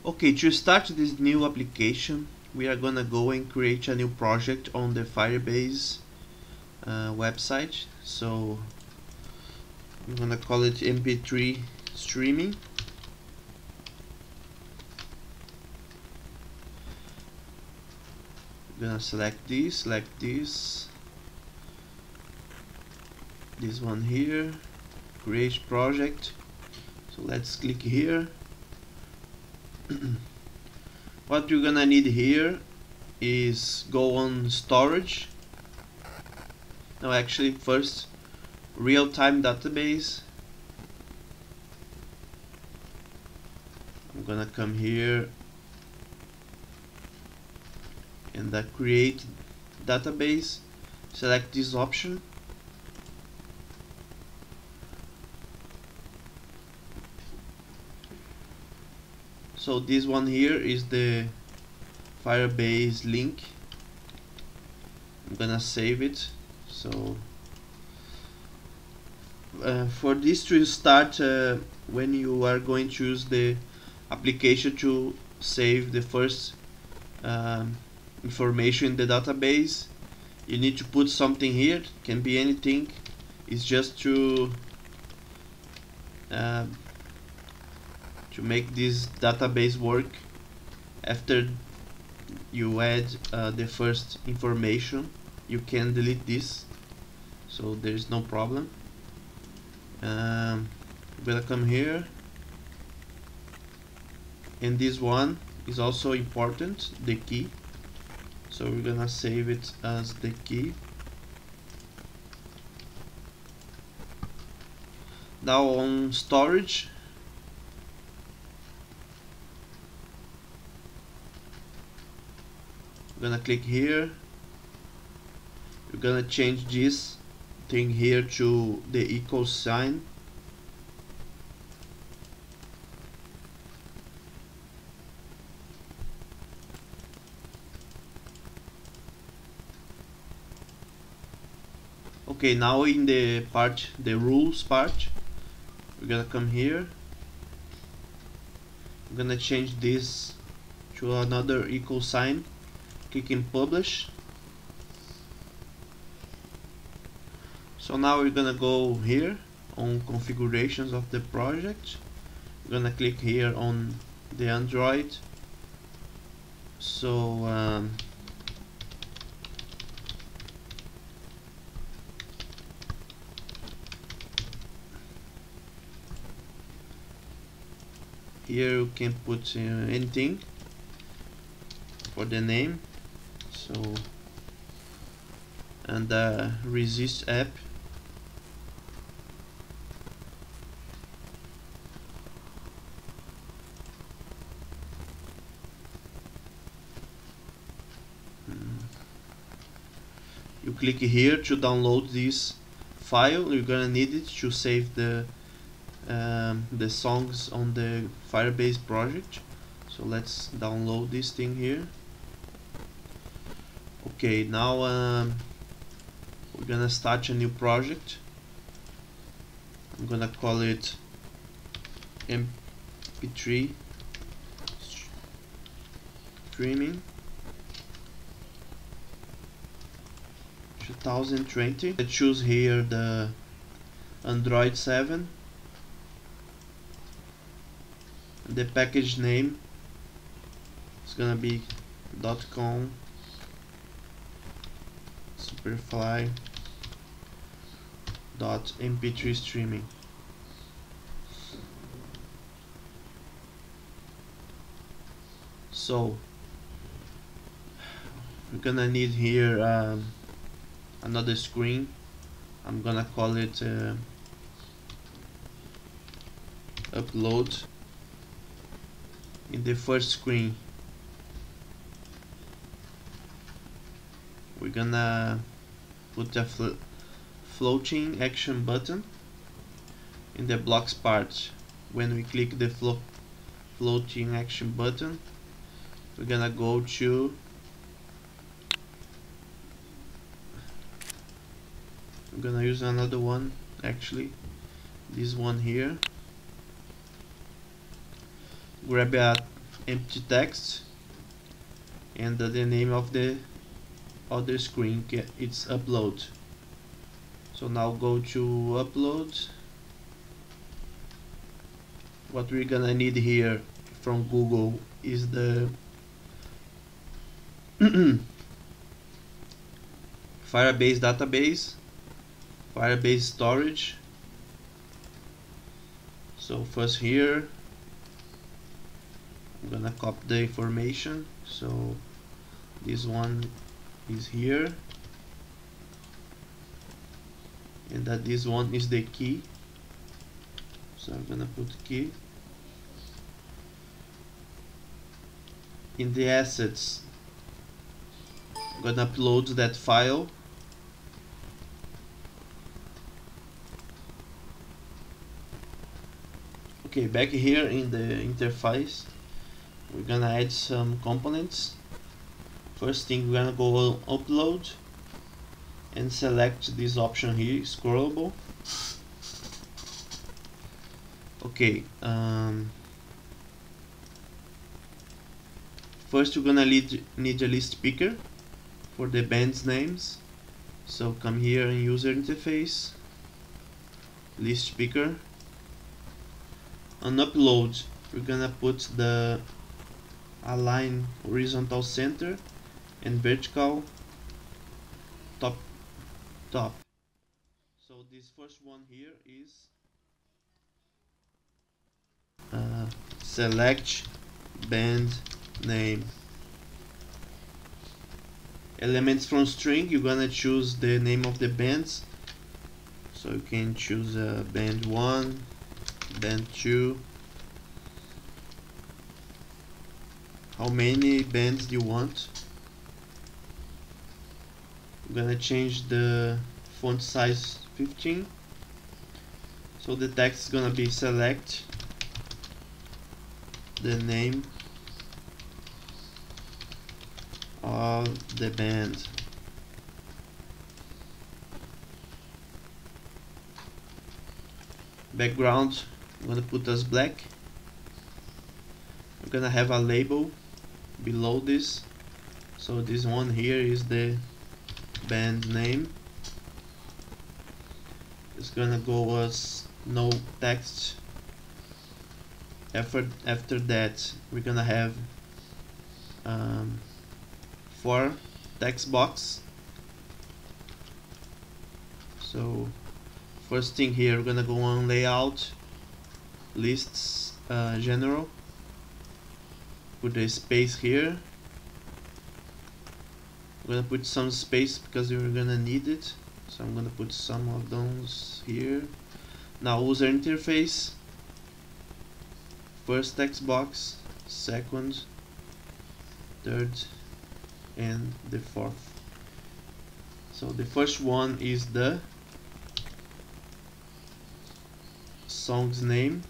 Okay, to start this new application, we are gonna go and create a new project on the Firebase website. So I'm gonna call it Mp3 streaming. I'm gonna select this one here, create project. So let's click here. What you're gonna need here is go on storage. No, actually first real-time database. I'm gonna come here and create database, select this option. So this one here is the Firebase link. I'm gonna save it. So for this to start, when you are going to use the application to save the first information in the database, you need to put something here. It can be anything. It's just to make this database work. After you add the first information, you can delete this, so there's no problem. I'm gonna come here, and this one is also important, the key, so we're gonna save it as the key. Now on storage, I'm gonna click here. We're gonna change this thing here to the equal sign. Okay, now in the rules part, we're gonna come here. I'm gonna change this to another equal sign. Click in publish. So now we're gonna go here on configurations of the project. We're gonna click here on the Android. So here you can put anything for the name. So, and resist app. You click here to download this file. You're gonna need it to save the songs on the Firebase project. So let's download this thing here. Okay, now we're gonna start a new project. I'm gonna call it Mp3 streaming 2020. I choose here the Android 7. The package name is gonna be .com superfly.mp3 streaming. So we're gonna need here another screen. I'm gonna call it upload. In the first screen, we're gonna put a floating action button. In the blocks part, when we click the floating action button, we're gonna go to I'm gonna use another one, actually this one here. Grab a empty text, and the name of the other screen, it's upload. So now go to upload. What we're gonna need here from Google is the Firebase database, Firebase storage. So first here I'm gonna copy the information, so this one is here, and that this one is the key, so I'm gonna put key. In the assets, I'm gonna upload that file. Okay, back here in the interface, we're gonna add some components. First thing, we're gonna go on upload and select this option here, scrollable. Okay, first you're gonna need a list picker for the band's names. So come here in user interface, list picker. On upload, we're gonna put the align horizontal center and vertical top. So this first one here is select band name. Elements from string, you're gonna choose the name of the bands. So you can choose band 1, band 2. How many bands do you want? I'm gonna change the font size 15. So the text is gonna be select the name of the band. Background, I'm gonna put as black. I'm gonna have a label below this. So this one here is the band name. It's gonna go as no text. After that, we're gonna have 4 text box. So first thing here, we're gonna go on layout, lists, general. Put a space here. I'm gonna put some space because we're gonna need it. So I'm gonna put some of those here. Now user interface. First text box, second, third, and the fourth. So the first one is the song's name.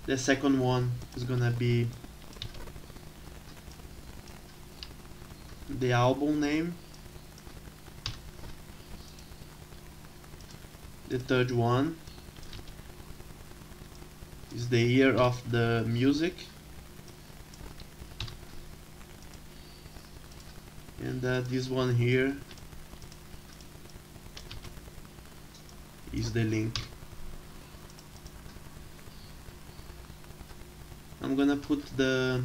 The second one is gonna be the album name. The third one is the year of the music. And this one here is the link. I'm gonna put the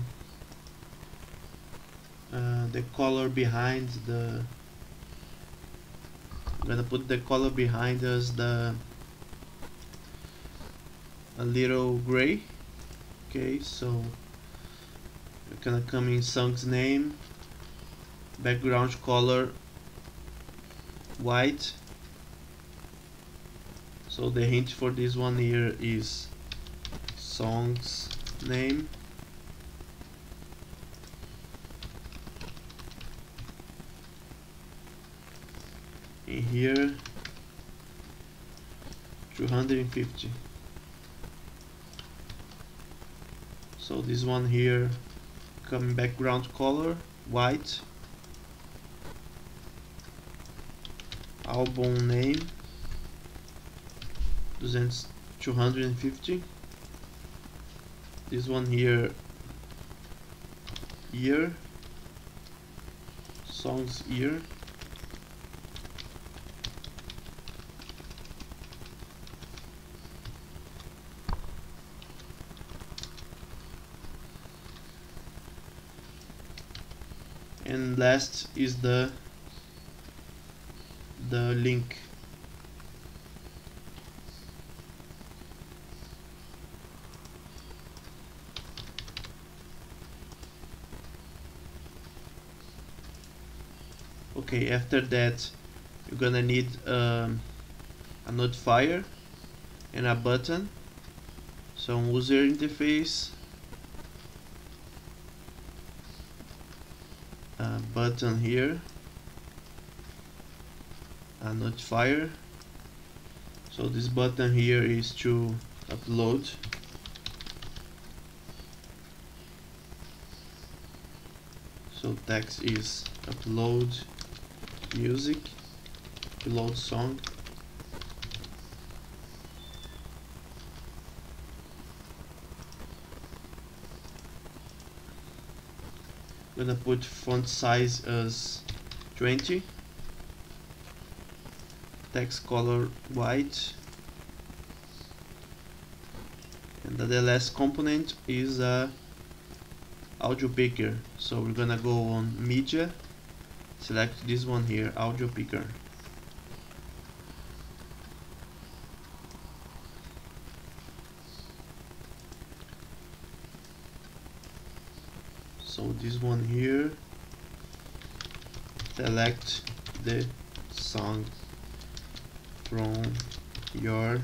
color behind the. I'm gonna put the color behind us a little gray. Okay, so we're gonna come in song's name, background color white. So the hint for this one here is song's name. In here 250. So this one here, come background color white. album name 250. This one here, year, songs year, and last is the link. Okay, after that you're gonna need a notifier and a button. So on user interface, a button here, a notifier. So this button here is to upload. So text is upload music, upload song. Gonna put font size as 20, text color white, and the last component is a audio picker. So we're gonna go on media, select this one here, audio picker. So this one here, select the song from your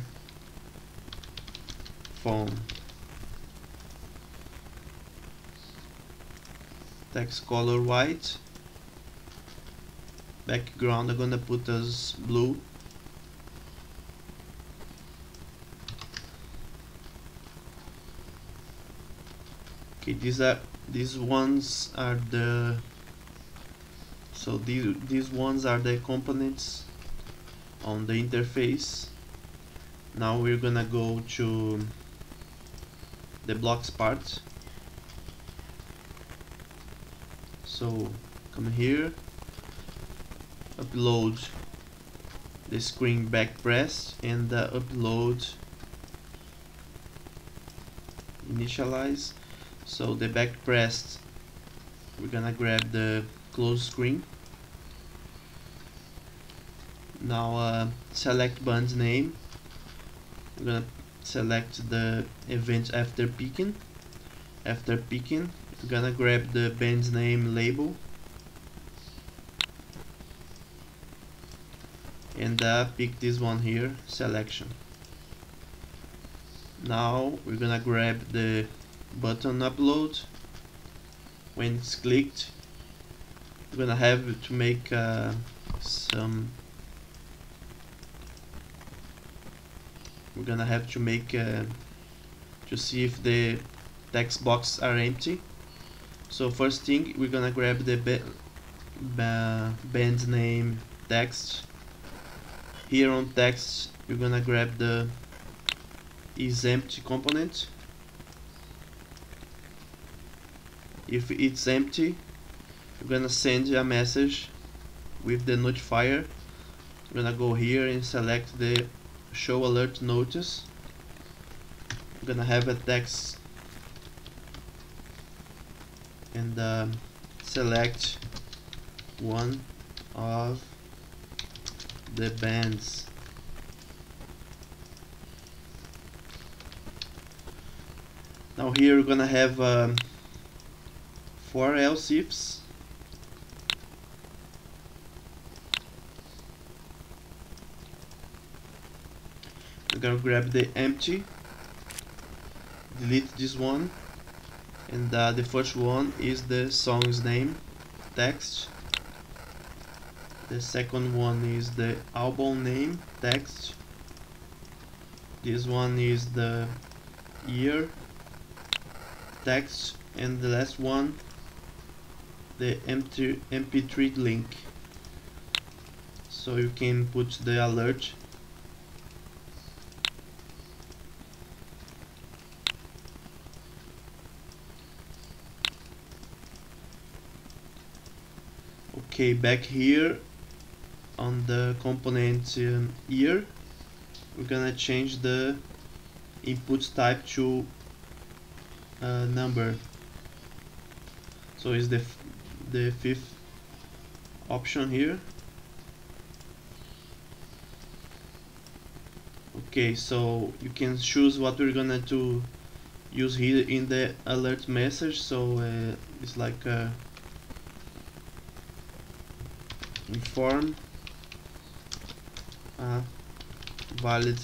phone. Text color white, background I'm gonna put as blue. Okay, these ones are the these ones are the components on the interface. Now we're gonna go to the blocks part. So come here, upload the screen back pressed, and upload initialize. So the back pressed, we're gonna grab the close screen. Now select band name. We're gonna select the event after picking. After picking, we're gonna grab the band's name label and pick this one here, selection. Now we're gonna grab the button upload. When it's clicked, we're gonna have to make to see if the text boxes are empty. So first thing, we're gonna grab the band name text. Here on text, we're gonna grab the is empty component. If it's empty, we're gonna send a message with the notifier. We're gonna go here and select the show alert notice. We're gonna have a text and select one of the bands. Now here we're gonna have 4 else ifs. We're gonna grab the empty, delete this one, and the first one is the song's name text. The second one is the album name text. This one is the year text, and the last one the Mp3 link. so you can put the alert. Okay, back here on the component here, we're gonna change the input type to number. So it's the fifth option here. Okay, so you can choose what we're gonna to use here in the alert message. So it's like inform a valid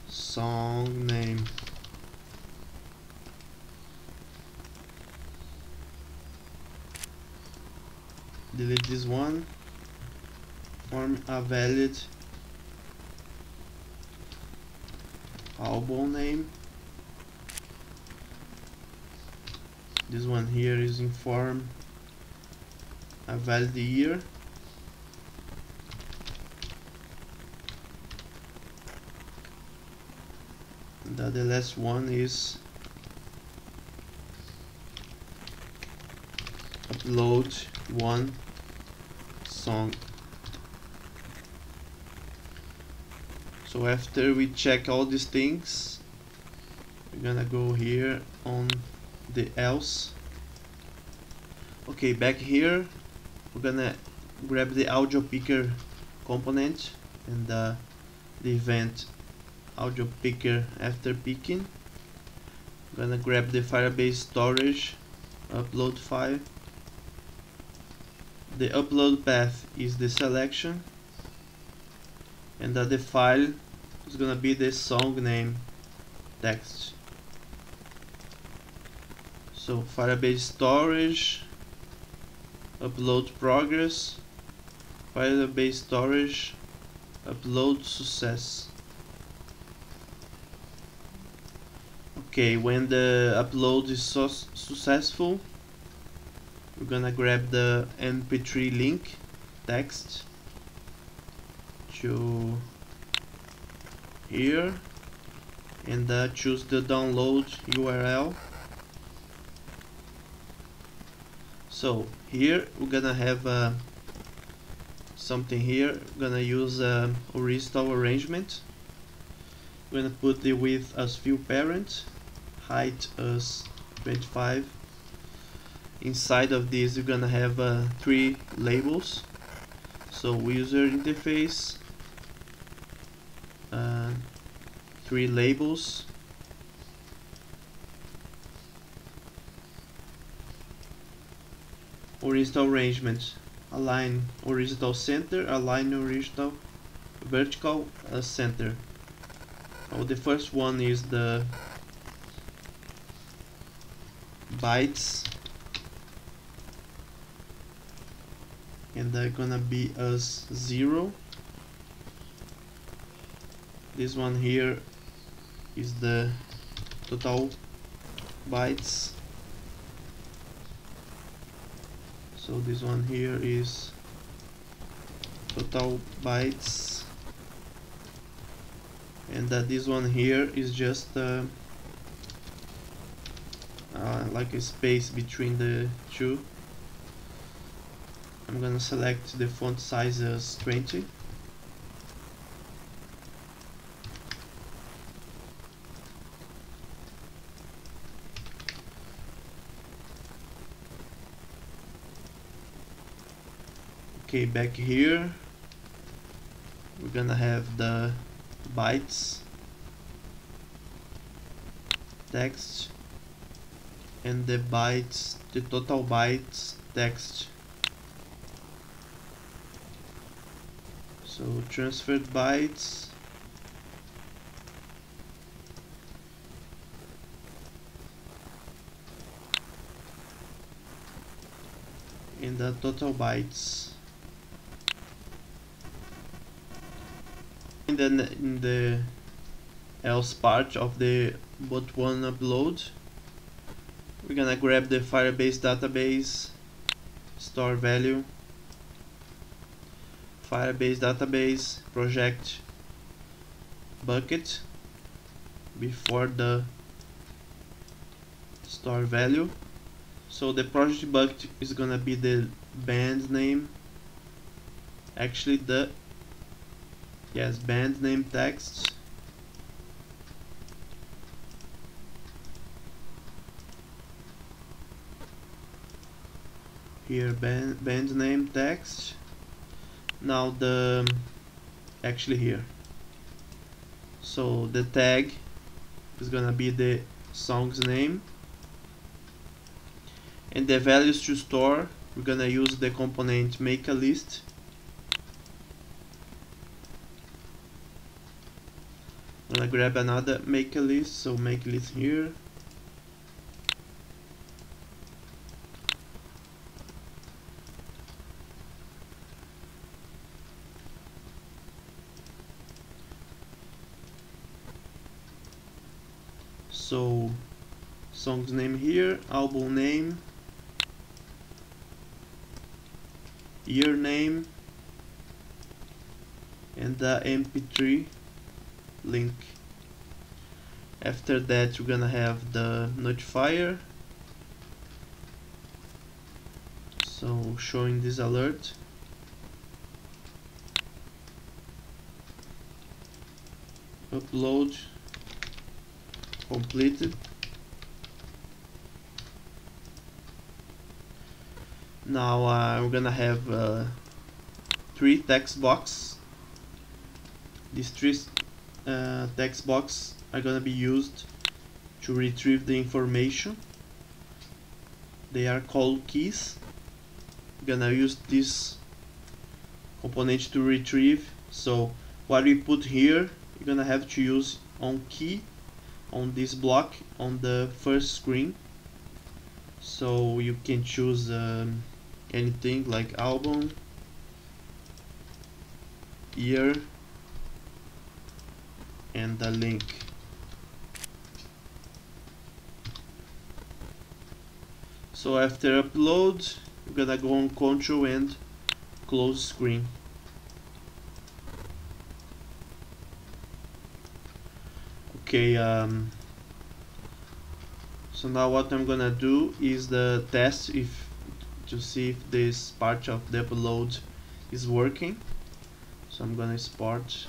song name. Delete this one. Form a valid album name. This one here is inform a valid year. And the last one is upload one song. So after we check all these things, we're gonna go here on the else. Okay, back here we're gonna grab the audio picker component and the event audio picker after picking. I'm gonna grab the Firebase storage upload file. The upload path is the selection, and the file is gonna be the song name text. So Firebase storage upload progress, Firebase storage upload success. Okay, when the upload is successful, we're gonna grab the Mp3 link text to here and choose the download URL. So here we're gonna have something here. We're gonna use horizontal arrangement. We're gonna put the width as fill parent, height as 25. Inside of this you're gonna have 3 labels. So user interface, 3 labels, horizontal arrangement, align horizontal center, align horizontal vertical center. Oh, the first one is the bytes, and they're gonna be as 0. This one here is the total bytes. So this one here is total bytes, and this one here is just like a space between the two. I'm gonna select the font size as 20. Okay, back here we're gonna have the bytes text and the bytes, the total bytes text. So transferred bytes and the total bytes. And then in the else part of the Part1 upload, we're gonna grab the Firebase database, store value, Firebase database project bucket before the store value. So the project bucket is gonna be the band name, actually the band name text, here band name text. Now the actually here, so the tag is gonna be the song's name, and the values to store, we're gonna use the component make a list. I'm gonna grab another make a list, so make a list here. So song's name here, album name, year name, and the mp3 link. After that, we're gonna have the notifier, so showing this alert. Upload completed. Now we're gonna have 3 text boxes. These 3 text boxes are gonna be used to retrieve the information. They are called keys. We're gonna use this component to retrieve. So what we put here, you're gonna have to use on key on this block on the first screen. So you can choose anything like album, year, and the link. So after upload, we're gonna go on control and close screen. Okay, so now what I'm gonna do is the test to see if this part of the upload is working. So I'm gonna export